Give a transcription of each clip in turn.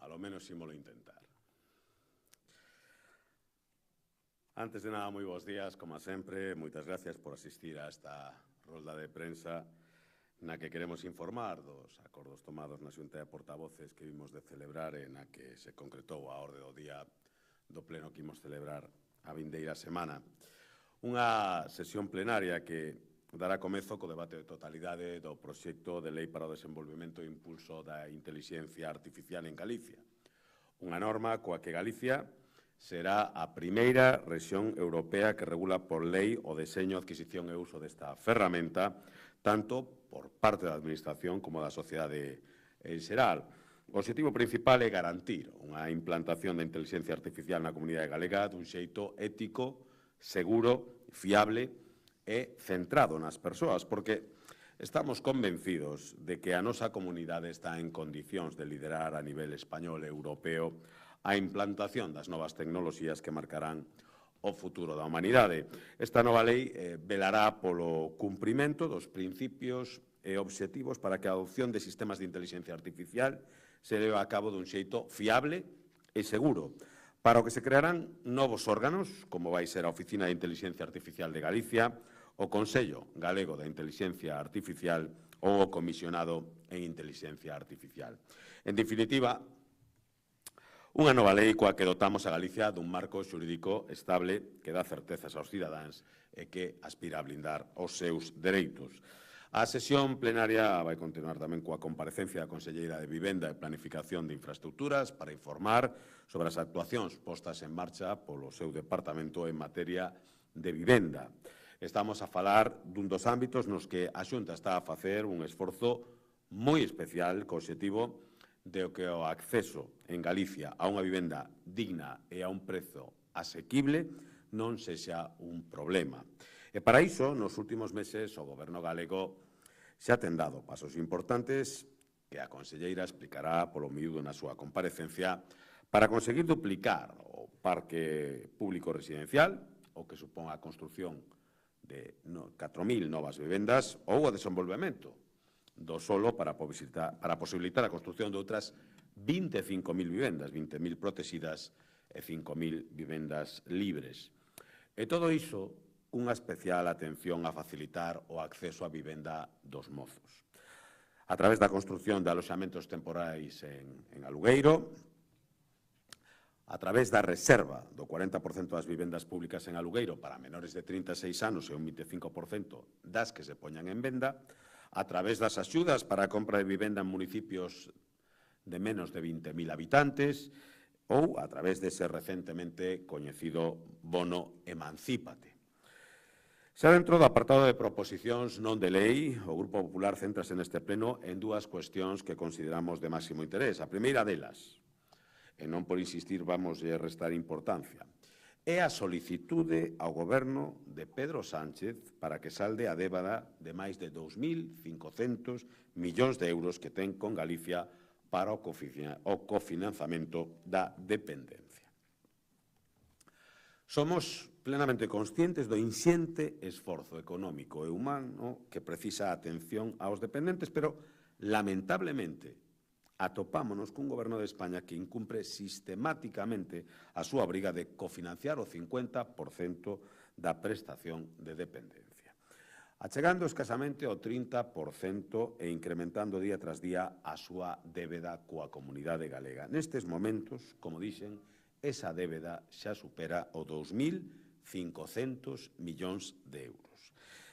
lo menos ímolo intentar. Antes de nada, moi bons días, como sempre. Moitas gracias por asistir a esta rolda de prensa na que queremos informar dos acordos tomados na Xunta de Portavoces que vimos de celebrar e na que se concretou a orde do día do pleno que imos celebrar a vindeira semana. Unha sesión plenaria que dará comezo co debate de totalidade do proxecto de lei para o desenvolvemento e impulso da intelixencia artificial en Galicia. Unha norma coa que Galicia será a primeira rexión europea que regula por lei o deseño, adquisición e uso desta ferramenta, tanto por parte da Administración como da sociedade en xeral. O obxectivo principal é garantir unha implantación da intelixencia artificial na comunidade galega dun xeito ético, seguro, fiable e centrado nas persoas, porque estamos convencidos de que a nosa comunidade está en condicións de liderar a nivel español e europeo a implantación das novas tecnoloxías que marcarán o futuro da humanidade. Esta nova lei velará polo cumprimento dos principios e obxectivos para que a adopción de sistemas de inteligencia artificial se leve a cabo dun xeito fiable e seguro, para o que se crearán novos órganos, como vai ser a Oficina de Inteligencia Artificial de Galicia, o Consello Galego da Inteligencia Artificial ou o Comisionado en Inteligencia Artificial. En definitiva, unha nova lei coa que dotamos a Galicia dun marco xurídico estable que dá certezas aos cidadáns e que aspira a blindar os seus dereitos. A sesión plenaria vai continuar tamén coa comparecencia da Conselleira de Vivenda e Planificación de Infraestructuras para informar sobre as actuacións postas en marcha polo seu departamento en materia de vivenda. Estamos a falar dun dos ámbitos nos que a Xunta está a facer un esforzo moi especial co obxectivo de que o acceso en Galicia a unha vivenda digna e a un prezo asequible non sexa un problema. E para iso, nos últimos meses, o Goberno galego xa ten dado pasos importantes que a conselleira explicará polo miúdo na súa comparecencia para conseguir duplicar o parque público residencial, o que supón a construción de 4.000 novas vivendas ou o desenvolvemento do solo para posibilitar a construción de outras 25.000 vivendas, 20.000 protegidas e 5.000 vivendas libres. E todo iso cunha especial atención a facilitar o acceso á vivenda dos mozos. A través da construción de aloxamentos temporais en alugueiro, a través da reserva do 40% das vivendas públicas en alugueiro para menores de 36 anos e un 25% das que se poñan en venda, a través das axudas para a compra de vivenda en municipios de menos de 20.000 habitantes ou a través dese recentemente coñecido bono Emancípate. Xa dentro do apartado de proposicións non de lei, o Grupo Popular céntrase neste pleno en dúas cuestións que consideramos de máximo interés. A primeira delas, e non por insistir vamos a restar importancia, é a solicitude ao Goberno de Pedro Sánchez para que salde a débeda de máis de 2.500 millóns de euros que ten con Galicia para o cofinanzamento da dependencia. Somos plenamente conscientes do inxente esforzo económico e humano que precisa a atención aos dependentes, pero, lamentablemente, atopámonos cun Goberno de España que incumpre sistemáticamente a súa obriga de cofinanciar o 50% da prestación de dependencia, achegando escasamente o 30% e incrementando día tras día a súa débeda coa comunidade galega. Nestes momentos, como dixen, esa débeda xa supera o 2.500 millóns de euros.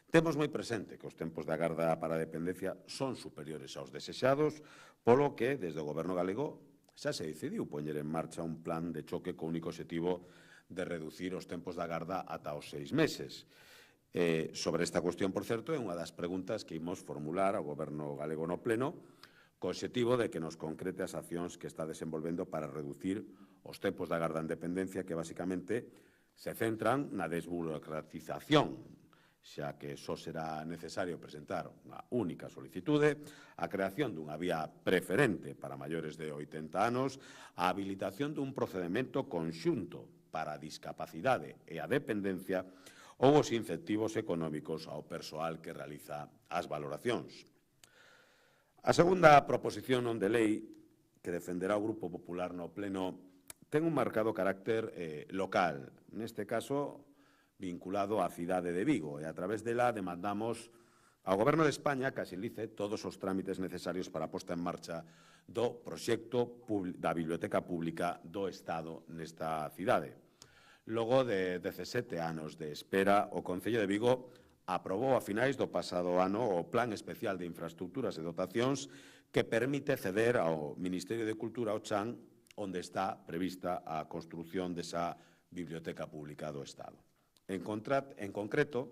Temos moi presente que os tempos de agarda para a dependencia son superiores aos desexados, polo que, desde o Goberno galego, xa se decidiu poñer en marcha un plan de choque co único obxectivo de reducir os tempos de agarda ata os 6 meses. Sobre esta cuestión, por certo, é unha das preguntas que imos formular ao Goberno galego no pleno, co obxectivo de que nos concrete as accións que está desenvolvendo para reducir os tempos de agarda en dependencia que, basicamente, se centran na desburocratización, xa que só será necesario presentar unha única solicitude, a creación dunha vía preferente para maiores de 80 anos, a habilitación dun procedimento conxunto para a discapacidade e a dependencia ou os incentivos económicos ao persoal que realiza as valoracións. A segunda proposición non de lei que defenderá o Grupo Popular no Pleno ten un marcado carácter local, neste caso vinculado á cidade de Vigo, e a través dela demandamos ao Goberno de España que asilice todos os trámites necesarios para a posta en marcha do proxecto da Biblioteca Pública do Estado nesta cidade. Logo de 17 anos de espera, o Concello de Vigo aprobou a finais do pasado ano o Plan Especial de Infraestructuras e Dotacións que permite ceder ao Ministerio de Cultura, o CHAN, onde está prevista a construción desa Biblioteca Pública do Estado. En concreto,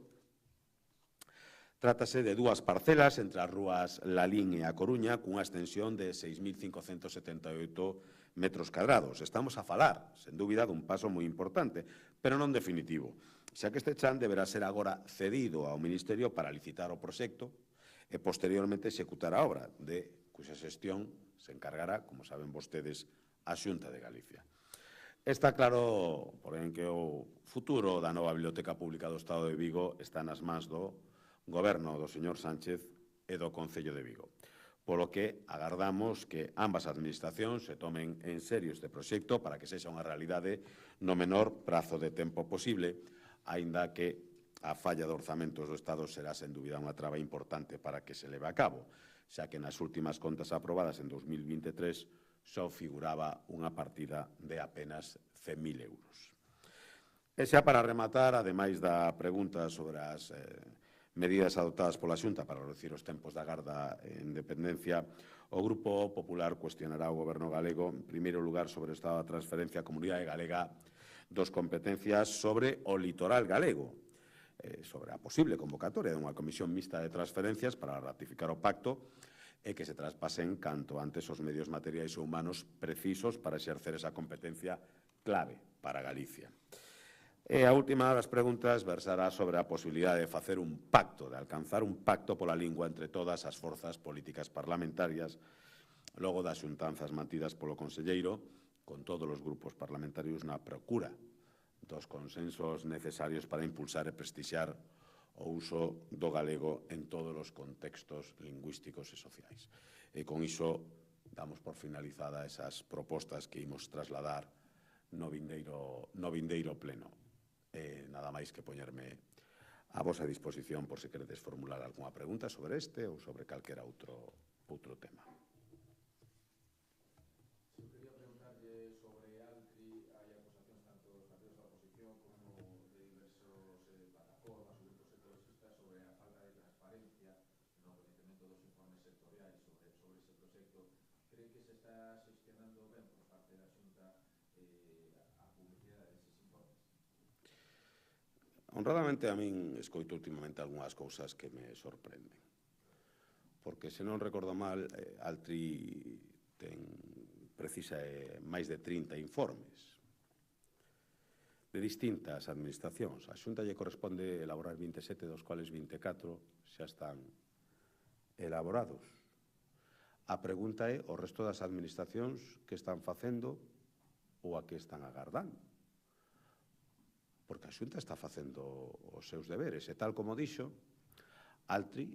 trátase de dúas parcelas entre as rúas Lalín e A Coruña cunha extensión de 6.578 metros cadrados. Estamos a falar, sen dúbida, dun paso moi importante, pero non definitivo, xa que este chan deberá ser agora cedido ao Ministerio para licitar o proxecto e posteriormente executar a obra, de cuxa xestión se encargará, como saben vostedes, a Xunta de Galicia. Está claro, porén, que o futuro da nova Biblioteca Pública do Estado de Vigo está nas mans do Goberno do señor Sánchez e do Concello de Vigo, polo que agardamos que ambas administracións se tomen en serio este proxecto para que sexa unha realidade no menor prazo de tempo posible, aínda que a falla de orzamentos do Estado será, sen dúbida, unha traba importante para que se leve a cabo, xa que nas últimas contas aprobadas en 2023 só figuraba unha partida de apenas 100.000 euros. E xa para rematar, ademais da pregunta sobre as medidas adoptadas pola Xunta para reducir os tempos da garda en dependencia, o Grupo Popular cuestionará ao Goberno galego, en primeiro lugar, sobre o estado da transferencia á Comunidade Galega dos competencias sobre o litoral galego, sobre a posible convocatoria dunha comisión mixta de transferencias para ratificar o pacto e que se traspasen canto antes os medios materiais e humanos precisos para exercer esa competencia clave para Galicia. E a última das preguntas versará sobre a posibilidade de facer un pacto, de alcanzar un pacto pola lingua entre todas as forzas políticas parlamentarias, logo das xuntanzas mantidas polo conselleiro, con todos os grupos parlamentarios na procura dos consensos necesarios para impulsar e prestixiar o uso do galego en todos os contextos lingüísticos e sociais. E con iso damos por finalizada esas propostas que imos trasladar no vindeiro pleno. Nada máis que poñerme a vosa disposición por se queredes formular algunha pregunta sobre este ou sobre calquera outro tema. Quería preguntarlle sobre Altri. Hai acusacións tanto dos partidos da oposición como de diversos plataformas ou grupos ecologistas sobre a falta de transparencia no coñecemento dos informes sectoriais sobre ese proxecto. Cree que se está xestionando ben por parte da Xunta a publicidade deses informes? Honradamente, a min escoito últimamente algunhas cousas que me sorprenden. Porque, se non recordo mal, Altri precisa máis de 30 informes de distintas administracións. A Xunta lle corresponde elaborar 27, dos cuales 24 xa están elaborados. A pregunta é, o resto das administracións que están facendo ou a que están agardando? Porque a Xunta está facendo os seus deberes e, tal como dixo, Altri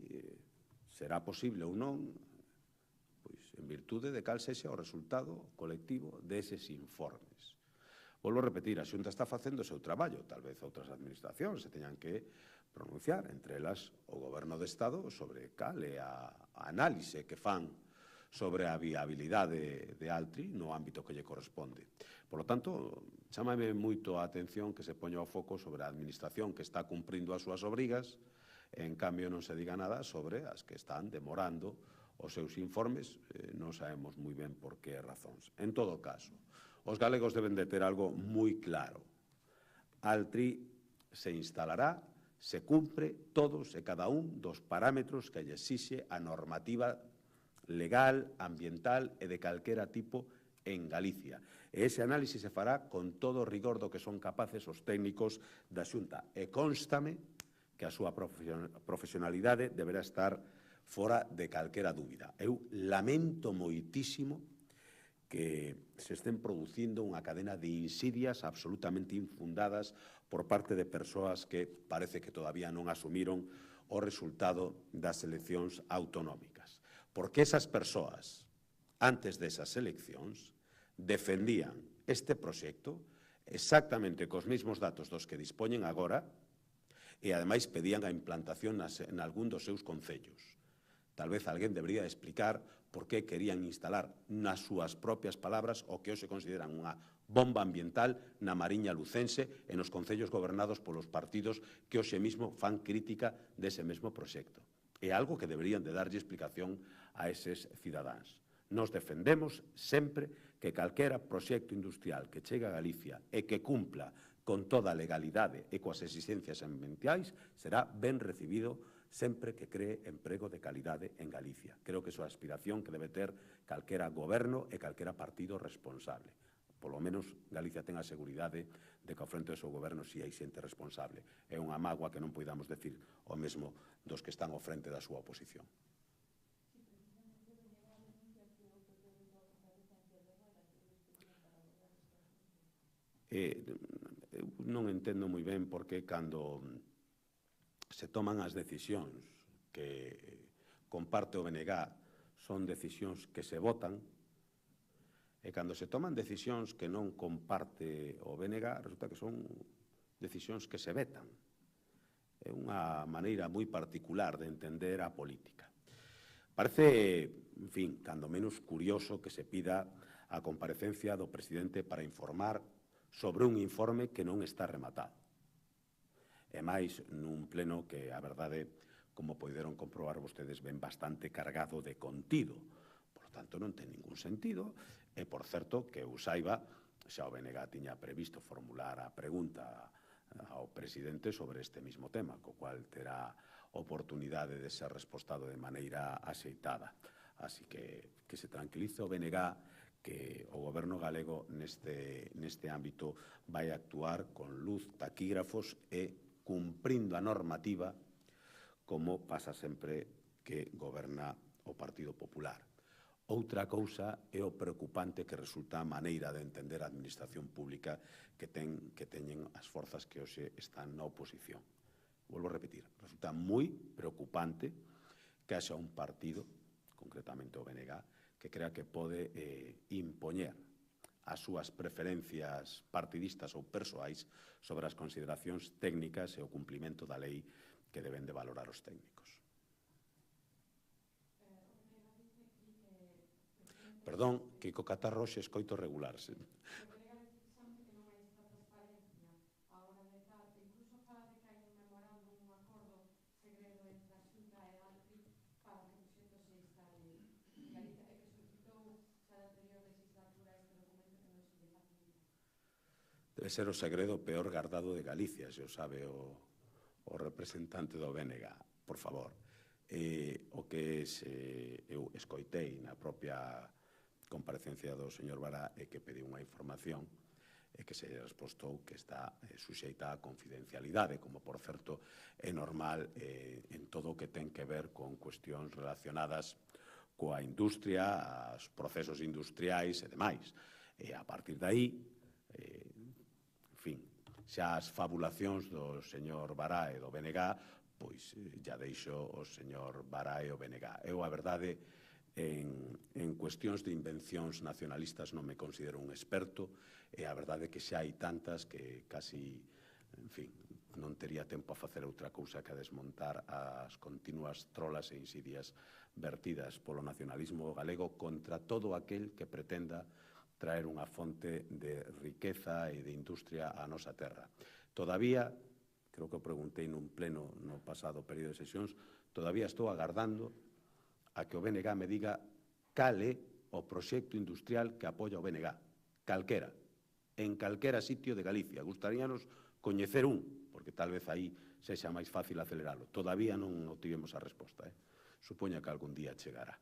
será posible ou non, pois, en virtude de cal sexa o resultado colectivo deses informes. Volvo a repetir, a Xunta está facendo o seu traballo, tal vez outras administracións se teñan que pronunciar, entre elas o Goberno de Estado, sobre cal é a análise que fan sobre a viabilidade de Altri no ámbito que lle corresponde. Por lo tanto, chámame moito a atención que se poña o foco sobre a administración que está cumprindo as súas obrigas e, en cambio, non se diga nada sobre as que están demorando os seus informes, non sabemos moi ben por que razóns. En todo caso, os galegos deben de ter algo moi claro. Altri se instalará se cumpre todos e cada un dos parámetros que lle exixe a normativa legal, ambiental e de calquera tipo en Galicia. E ese análisis se fará con todo o rigor do que son capaces os técnicos da Xunta. E constame que a súa profesionalidade deberá estar fora de calquera dúbida. Eu lamento moitísimo que se estén producindo unha cadena de insidias absolutamente infundadas por parte de persoas que parece que todavía non asumiron o resultado das eleccións autonómicas. Porque esas persoas antes desas eleccións, defendían este proxecto exactamente cos mesmos datos dos que dispoñen agora e, ademais, pedían a implantación en algún dos seus concellos. Tal vez alguén debería explicar por que querían instalar nas súas propias palabras o que hoxe consideran unha bomba ambiental na Mariña lucense e nos concellos gobernados polos partidos que hoxe mesmo fan crítica dese mesmo proxecto. É algo que deberían de darlle explicación a eses cidadáns. Nos defendemos sempre que calquera proxecto industrial que chegue a Galicia e que cumpla con toda a legalidade e coas exigencias ambientais será ben recibido sempre que cree emprego de calidade en Galicia. Creo que é a aspiración que debe ter calquera goberno e calquera partido responsable. Polo menos Galicia ten a seguridade de que ao frente do seu goberno si hai xente responsable. É unha mágoa que non poidamos decir o mesmo dos que están ao frente da súa oposición. Eu non entendo moi ben porque cando se toman as decisións que comparte o BNG son decisións que se votan e cando se toman decisións que non comparte o BNG resulta que son decisións que se vetan. É unha maneira moi particular de entender a política. Parece, en fin, cando menos curioso que se pida a comparecencia do presidente para informar sobre un informe que non está rematado. E máis nun pleno que, a verdade, como poideron comprobar vostedes, ven bastante cargado de contido. Por lo tanto, non ten ningún sentido. E, por certo, que eu saiba, xa o BNG tiña previsto formular a pregunta ao presidente sobre este mismo tema, co cual terá oportunidade de ser respostado de maneira axeitada. Así que se tranquilice o BNG que o goberno galego neste ámbito vai actuar con luz, taquígrafos e cumprindo a normativa como pasa sempre que goberna o Partido Popular. Outra cousa é o preocupante que resulta a maneira de entender a administración pública que teñen as forzas que hoxe están na oposición. Volvo a repetir, resulta moi preocupante que haxa un partido, concretamente o BNG, que crea que pode impoñer as súas preferencias partidistas ou persoais sobre as consideracións técnicas e o cumplimento da lei que deben de valorar os técnicos. Perdón, que co catarro xe escoito regularse. Debe ser o segredo peor guardado de Galicia, se o sabe o representante do BNG, por favor. O que eu escoitei na propia comparecencia do señor Bará é que pediu unha información e que se respostou que está suxeita a confidencialidade, como, por certo, é normal en todo o que ten que ver con cuestións relacionadas coa industria, os procesos industriais e demais. E a partir de aí, en fin, xa as fabulacións do señor Bará e do BNG, pois já deixo o señor Bará e o BNG. Eu, a verdade, en cuestións de invencións nacionalistas non me considero un experto e a verdade é que xa hai tantas que casi, en fin, non tería tempo a facer outra cousa que a desmontar as continuas trolas e insidias vertidas polo nacionalismo galego contra todo aquel que pretenda traer unha fonte de riqueza e de industria á nosa terra. Todavía, creo que o preguntei nun pleno no pasado período de sesións, todavía estou agardando a que o BNG me diga cal é o proxecto industrial que apoia o BNG. Calquera. En calquera sitio de Galicia. Gustaríanos coñecer un, porque tal vez aí sexa máis fácil aceleralo. Todavía non obtivemos a resposta. Supoña que algún día chegará.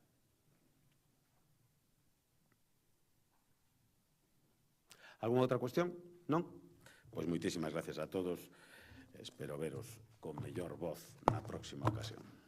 Alguna outra cuestión? Non? Pois moitísimas gracias a todos. Espero veros con mellor voz na próxima ocasión.